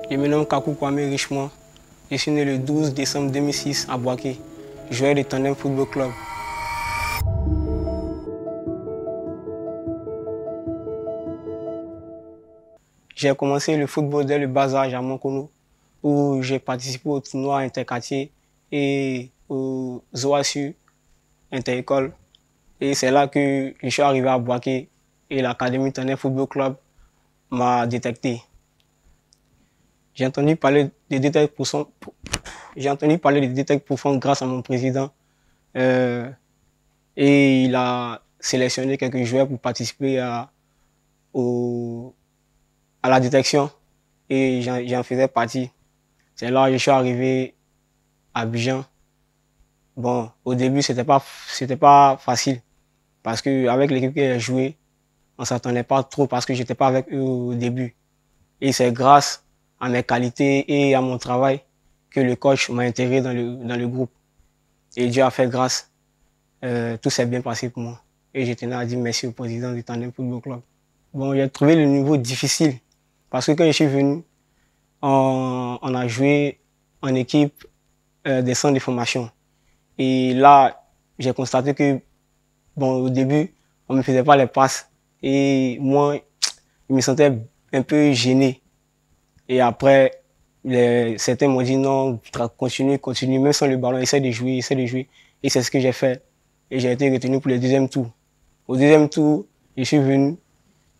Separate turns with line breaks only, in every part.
Je me nomme Kakou Kwame Richemont. Je suis né le 12 décembre 2006 à Boaké. Joueur de Tandem Football Club. J'ai commencé le football dès le bas âge à Monkono, où j'ai participé au tournoi interquartier et aux OASU inter-école. Et c'est là que je suis arrivé à Boaké et l'Académie Tandem Football Club m'a détecté. J'ai entendu parler des détails profonds grâce à mon président. Et il a sélectionné quelques joueurs pour participer à la détection. Et j'en faisais partie. C'est là que je suis arrivé à Abidjan. Bon, au début, c'était pas facile. Parce qu'avec l'équipe que j'ai joué, on ne s'attendait pas trop parce que j'étais pas avec eux au début. Et c'est grâce à mes qualités et à mon travail que le coach m'a intégré dans le groupe. Et Dieu a fait grâce. Tout s'est bien passé pour moi. Et je tenais à dire merci au président du Tandem Football Club. Bon, j'ai trouvé le niveau difficile. Parce que quand je suis venu, on a joué en équipe des centres de formation. Et là, j'ai constaté que, bon, au début, on ne me faisait pas les passes. Et moi, je me sentais un peu gêné. Et après, certains m'ont dit non, continue, même sans le ballon, essaie de jouer. Et c'est ce que j'ai fait. Et j'ai été retenu pour le deuxième tour. Au deuxième tour, je suis venu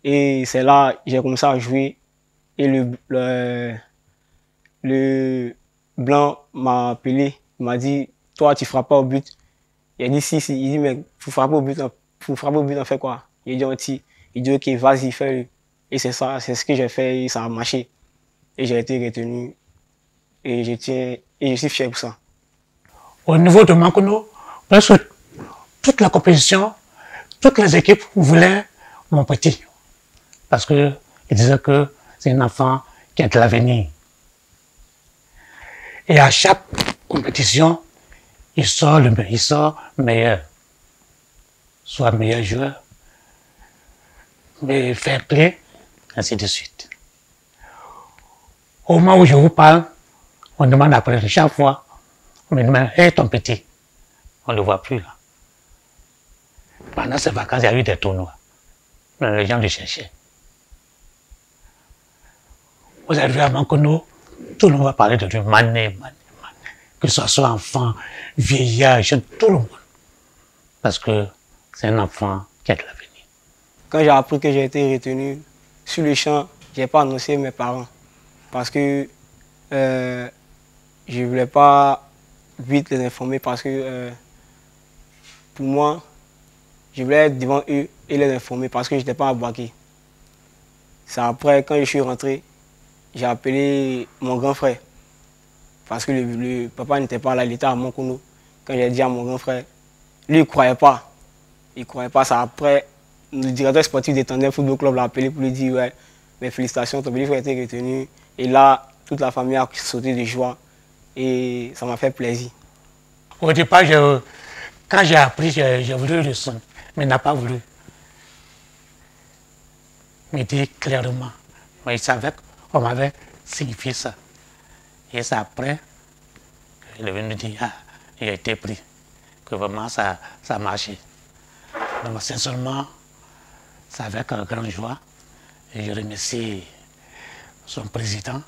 et c'est là que j'ai commencé à jouer. Et le blanc m'a appelé, il m'a dit, toi tu frappes pas au but. Il a dit si, il dit mais faut frapper au but, on fait quoi? Il dit il dit ok, vas-y, fais-le. Et c'est ça, c'est ce que j'ai fait et ça a marché. Et j'ai été retenu et je suis fier pour ça.
Au niveau de Monkono, presque toute la compétition, toutes les équipes voulaient mon petit. Parce qu'ils disaient que c'est un enfant qui a de l'avenir. Et à chaque compétition, il sort meilleur. Soit meilleur joueur, mais fair play, ainsi de suite. Au moment où je vous parle, on demande après chaque fois, on me demande, hé ton petit, on ne le voit plus là. Pendant ces vacances, il y a eu des tournois. Les gens le cherchaient. Vous arrivez à Monkono, tout le monde va parler de lui, Mané. Que ce soit enfant, vieillard, jeune, tout le monde. Parce que c'est un enfant qui a de l'avenir.
Quand j'ai appris que j'ai été retenu, sur le champ, je n'ai pas annoncé mes parents. Parce que je ne voulais pas vite les informer parce que pour moi, je voulais être devant eux et les informer parce que je n'étais pas à Boaké. C'est après, quand je suis rentré, j'ai appelé mon grand frère. Parce que le papa n'était pas là, il était à Monkono. Quand j'ai dit à mon grand frère, lui, il ne croyait pas. Il ne croyait pas. Ça après, le directeur sportif de Tandem Football Club l'a appelé pour lui dire, ouais, mes félicitations, ton petit frère a été retenu. Et là, toute la famille a sauté de joie. Et ça m'a fait plaisir.
Au départ, quand j'ai appris, j'ai voulu le son, mais il n'a pas voulu. Il me dit clairement. Mais il savait qu'on m'avait signifié ça. Et c'est après qu'il est venu dire, ah, il a été pris, que vraiment ça a marché. Donc sincèrement, c'est avec grande joie et je remercie son président.